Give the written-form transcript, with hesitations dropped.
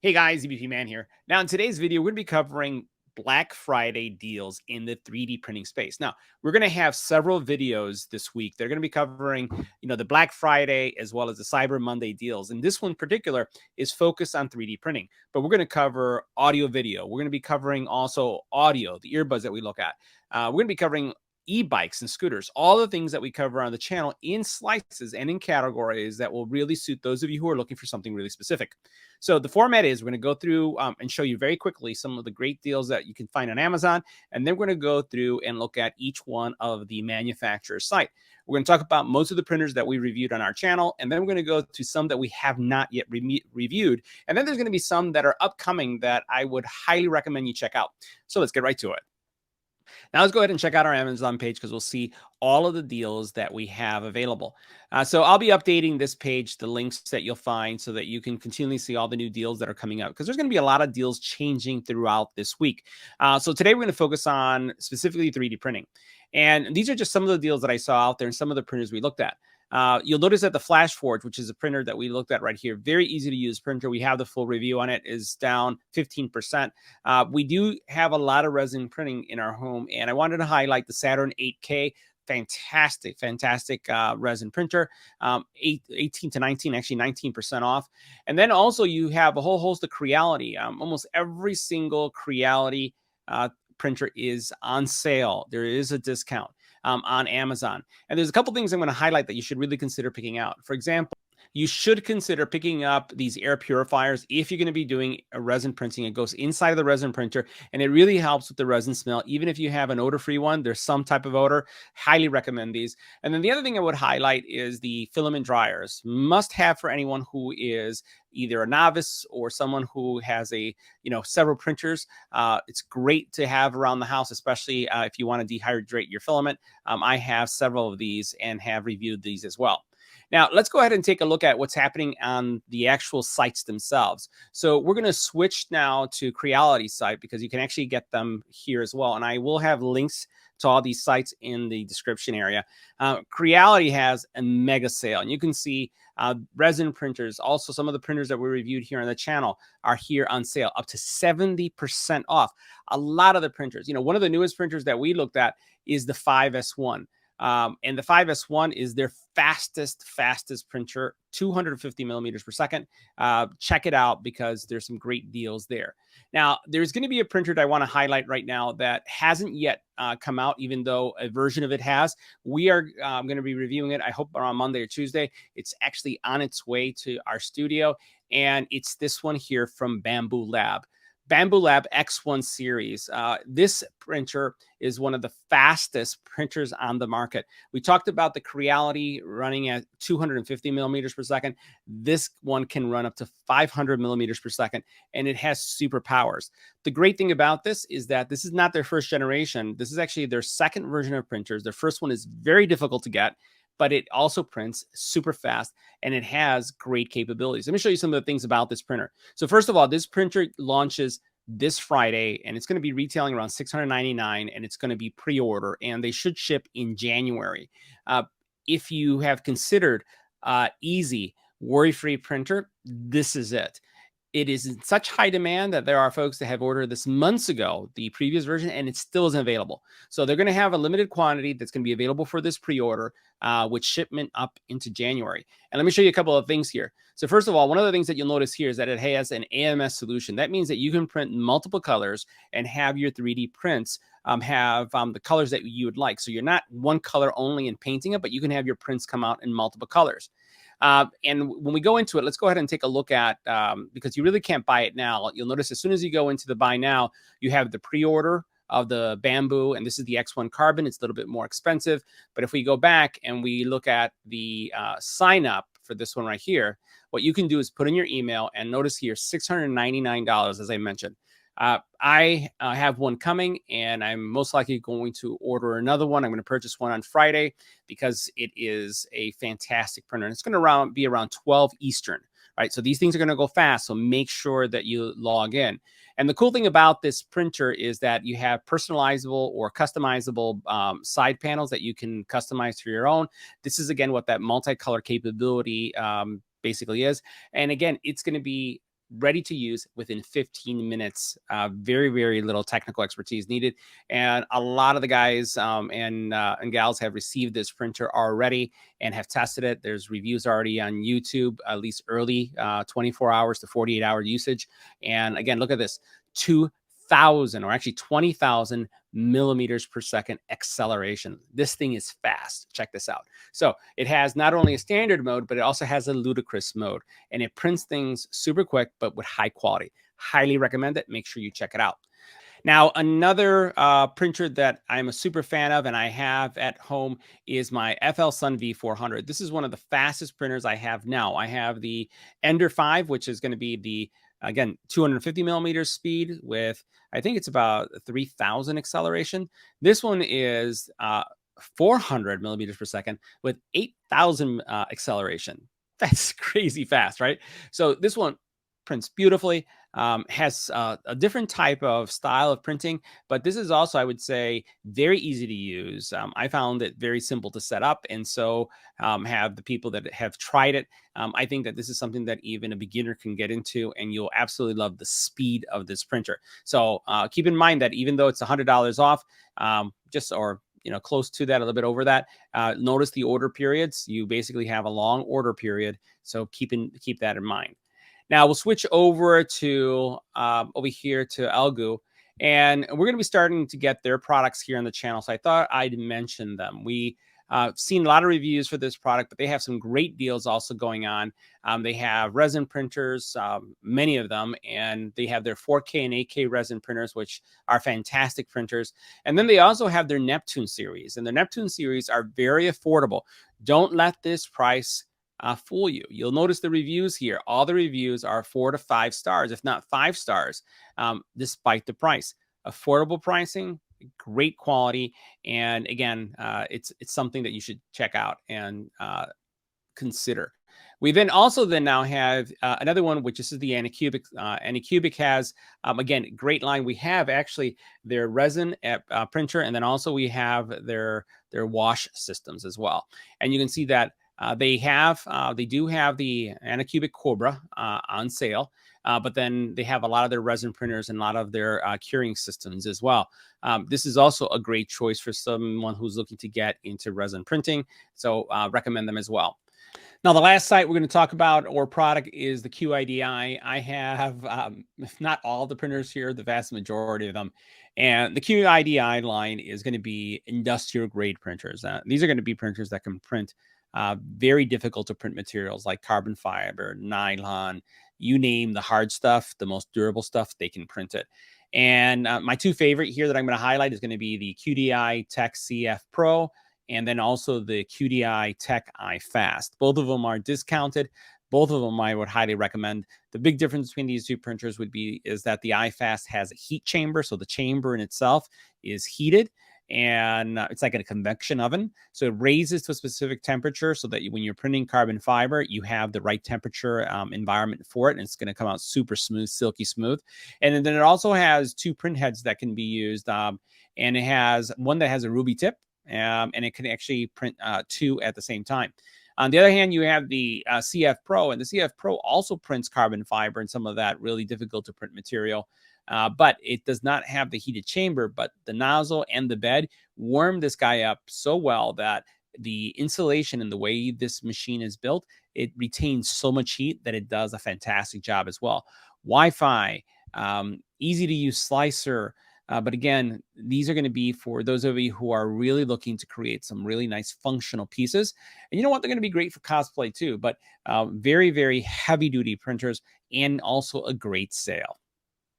Hey guys, EBPMAN here. Now in today's video, we're going to be covering Black Friday deals in the 3D printing space. Now, we're going to have several videos this week. They're going to be covering, the Black Friday as well as the Cyber Monday deals. And this one in particular is focused on 3D printing, but we're going to cover audio video. We're going to be covering also audio, the earbuds that we look at. We're going to be covering e-bikes and scooters, all the things that we cover on the channel in slices and in categories that will really suit those of you who are looking for something really specific. So the format is we're going to go through and show you very quickly some of the great deals that you can find on Amazon. And then we're going to go through and look at each one of the manufacturer's site. We're going to talk about most of the printers that we reviewed on our channel. And then we're going to go to some that we have not yet reviewed. And then there's going to be some that are upcoming that I would highly recommend you check out. So let's get right to it. Now let's go ahead and check out our Amazon page because we'll see all of the deals that we have available. So I'll be updating this page, the links that you'll find so that you can continually see all the new deals that are coming out because there's going to be a lot of deals changing throughout this week. So today we're going to focus on specifically 3D printing. And these are just some of the deals that I saw out there and some of the printers we looked at. You'll notice that the FlashForge, which is a printer that we looked at right here, very easy to use printer. We have the full review on it, is down 15%. We do have a lot of resin printing in our home, and I wanted to highlight the Saturn 8K. Fantastic resin printer, 18 to 19, actually 19% off. And then also you have a whole host of Creality. Almost every single Creality printer is on sale. There is a discount on Amazon. And there's a couple things I'm going to highlight that you should really consider picking out. For example, you should consider picking up these air purifiers if you're going to be doing a resin printing. It goes inside of the resin printer, and it really helps with the resin smell. Even if you have an odor-free one, there's some type of odor. Highly recommend these. And then the other thing I would highlight is the filament dryers. Must have for anyone who is either a novice or someone who has several printers. It's great to have around the house, especially if you want to dehydrate your filament. I have several of these and have reviewed these as well. Now, let's go ahead and take a look at what's happening on the actual sites themselves. So we're going to switch now to Creality site because you can actually get them here as well. And I will have links to all these sites in the description area. Creality has a mega sale, and you can see resin printers. Also, some of the printers that we reviewed here on the channel are here on sale, up to 70% off. A lot of the printers, one of the newest printers that we looked at is the 5S1. And the 5S1 is their fastest printer, 250 millimeters per second. Check it out because there's some great deals there. Now, there's going to be a printer that I want to highlight right now that hasn't yet come out, even though a version of it has. We are going to be reviewing it, I hope, around Monday or Tuesday. It's actually on its way to our studio, and it's this one here from Bamboo Lab. Bamboo Lab X1 series. This printer is one of the fastest printers on the market. We talked about the Creality running at 250 millimeters per second. This one can run up to 500 millimeters per second, and it has superpowers. The great thing about this is that this is not their first generation. This is actually their second version of printers. Their first one is very difficult to get, but it also prints super fast and it has great capabilities. Let me show you some of the things about this printer. So first of all, this printer launches this Friday and it's going to be retailing around $699 and it's going to be pre-order and they should ship in January. If you have considered easy, worry-free printer, this is it. It is in such high demand that there are folks that have ordered this months ago, the previous version, and it still isn't available. So they're going to have a limited quantity that's going to be available for this pre-order with shipment up into January. And let me show you a couple of things here. So first of all, one of the things that you'll notice here is that it has an AMS solution. That means that you can print multiple colors and have your 3D prints have the colors that you would like. So you're not one color only in painting it, but you can have your prints come out in multiple colors. And when we go into it, let's go ahead and take a look at, because you really can't buy it now. You'll notice as soon as you go into the buy now, you have the pre-order of the Bamboo, and this is the X1 Carbon. It's a little bit more expensive. But if we go back and we look at the sign up for this one right here, what you can do is put in your email and notice here, $699, as I mentioned. I have one coming and I'm most likely going to order another one. I'm going to purchase one on Friday because it is a fantastic printer. And it's going to be around 12 Eastern, right? So these things are going to go fast. So make sure that you log in. And the cool thing about this printer is that you have personalizable or customizable side panels that you can customize for your own. This is, again, what that multicolor capability basically is. And again, it's going to be ready to use within 15 minutes. Very, very little technical expertise needed. And a lot of the guys and gals have received this printer already and have tested it. There's reviews already on YouTube, at least early 24 hours to 48-hour usage. And again, look at this, 2,000 or actually 20,000 millimeters per second acceleration. This thing is fast. Check this out. So it has not only a standard mode, but it also has a ludicrous mode, and it prints things super quick, but with high quality. Highly recommend it. Make sure you check it out. Now, another printer that I'm a super fan of and I have at home is my FLSun V400. This is one of the fastest printers I have now. I have the Ender 5, which is going to be the, again, 250 millimeters speed with, I think it's about 3,000 acceleration. This one is 400 millimeters per second with 8,000 acceleration. That's crazy fast, right? So this one prints beautifully, has a different type of style of printing, but this is also, I would say, very easy to use. I found it very simple to set up, and so have the people that have tried it. I think that this is something that even a beginner can get into, and you'll absolutely love the speed of this printer. So keep in mind that even though it's $100 off, or close to that, a little bit over that, notice the order periods. You basically have a long order period, so keep that in mind. Now we'll switch over to over here to Algu, and we're going to be starting to get their products here on the channel. So I thought I'd mention them. We seen a lot of reviews for this product, but they have some great deals also going on. They have resin printers, many of them, and they have their 4K and 8K resin printers, which are fantastic printers. And then they also have their Neptune series, and the Neptune series are very affordable. Don't let this price fool you. You'll notice the reviews here. All the reviews are 4 to 5 stars, if not 5 stars, despite the price. Affordable pricing, great quality, and again, it's something that you should check out and consider. We then also now have another one, which is the Acubic. Acubic has, again, great line. We have actually their resin printer, and then also we have their wash systems as well. And you can see that they do have the Acubic Cobra on sale, but then they have a lot of their resin printers and a lot of their curing systems as well. This is also a great choice for someone who's looking to get into resin printing, so recommend them as well. Now, the last site we're going to talk about or product is the QDI. I have, if not all the printers here, the vast majority of them. And the QDI line is going to be industrial grade printers. These are going to be printers that can print very difficult to print materials like carbon fiber, nylon, you name the hard stuff, the most durable stuff, they can print it. And my two favorite here that I'm going to highlight is going to be the QDI Tech CF Pro and then also the QDI Tech iFast. Both of them are discounted. Both of them I would highly recommend. The big difference between these two printers is that the iFast has a heat chamber, so the chamber in itself is heated, and it's like a convection oven. So it raises to a specific temperature so that when you're printing carbon fiber, you have the right temperature environment for it, and it's going to come out super smooth, silky smooth. And then it also has 2 print heads that can be used, and it has one that has a ruby tip, and it can actually print 2 at the same time. On the other hand, you have the CF Pro, and the CF Pro also prints carbon fiber and some of that really difficult to print material. But it does not have the heated chamber, but the nozzle and the bed warm this guy up so well that the insulation and the way this machine is built, it retains so much heat that it does a fantastic job as well. Wi-Fi, easy to use slicer. But again, these are going to be for those of you who are really looking to create some really nice functional pieces. And you know what? They're going to be great for cosplay too, but very, very heavy duty printers and also a great sale.